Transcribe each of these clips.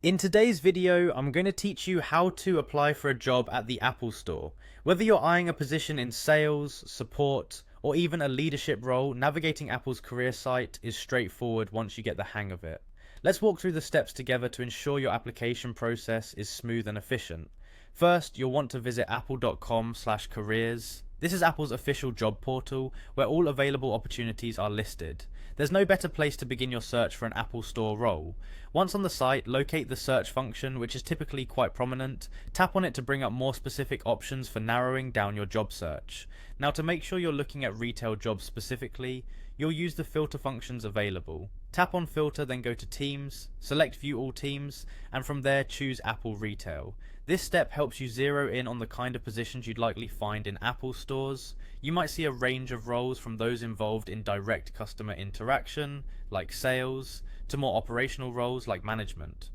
In today's video, I'm going to teach you how to apply for a job at the Apple Store. Whether you're eyeing a position in sales, support, or even a leadership role, navigating Apple's career site is straightforward once you get the hang of it. Let's walk through the steps together to ensure your application process is smooth and efficient. First, you'll want to visit apple.com/careers. This is Apple's official job portal where all available opportunities are listed. There's no better place to begin your search for an Apple Store role. Once on the site, locate the search function, which is typically quite prominent. Tap on it to bring up more specific options for narrowing down your job search. Now, to make sure you're looking at retail jobs specifically, you'll use the filter functions available. Tap on filter, then go to teams, select view all teams, and from there choose Apple Retail. This step helps you zero in on the kind of positions you'd likely find in Apple stores. You might see a range of roles from those involved in direct customer interaction, like sales, to more operational roles like management.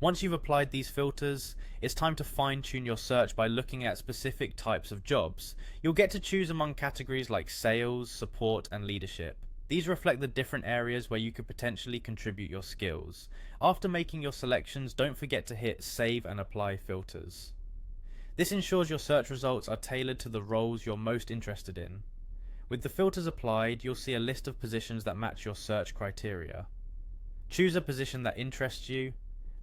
Once you've applied these filters, it's time to fine-tune your search by looking at specific types of jobs. You'll get to choose among categories like sales, support, and leadership. These reflect the different areas where you could potentially contribute your skills. After making your selections, don't forget to hit Save and Apply filters. This ensures your search results are tailored to the roles you're most interested in. With the filters applied, you'll see a list of positions that match your search criteria. Choose a position that interests you,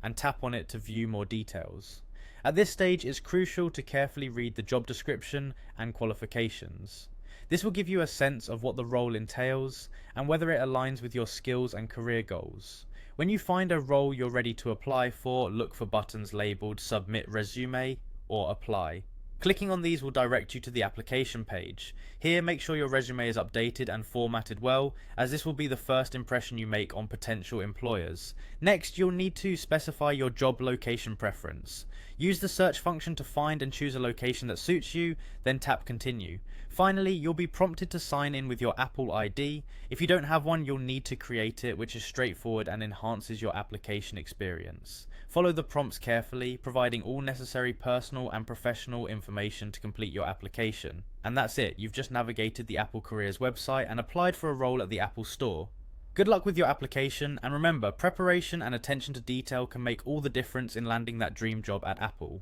and tap on it to view more details. At this stage, it's crucial to carefully read the job description and qualifications. This will give you a sense of what the role entails and whether it aligns with your skills and career goals. When you find a role you're ready to apply for, look for buttons labeled Submit Resume or Apply. Clicking on these will direct you to the application page. Here, make sure your resume is updated and formatted well, as this will be the first impression you make on potential employers. Next, you'll need to specify your job location preference. Use the search function to find and choose a location that suits you, then tap Continue. Finally, you'll be prompted to sign in with your Apple ID. If you don't have one, you'll need to create it, which is straightforward and enhances your application experience. Follow the prompts carefully, providing all necessary personal and professional information to complete your application. And that's it, you've just navigated the Apple Careers website and applied for a role at the Apple Store. Good luck with your application, and remember, preparation and attention to detail can make all the difference in landing that dream job at Apple.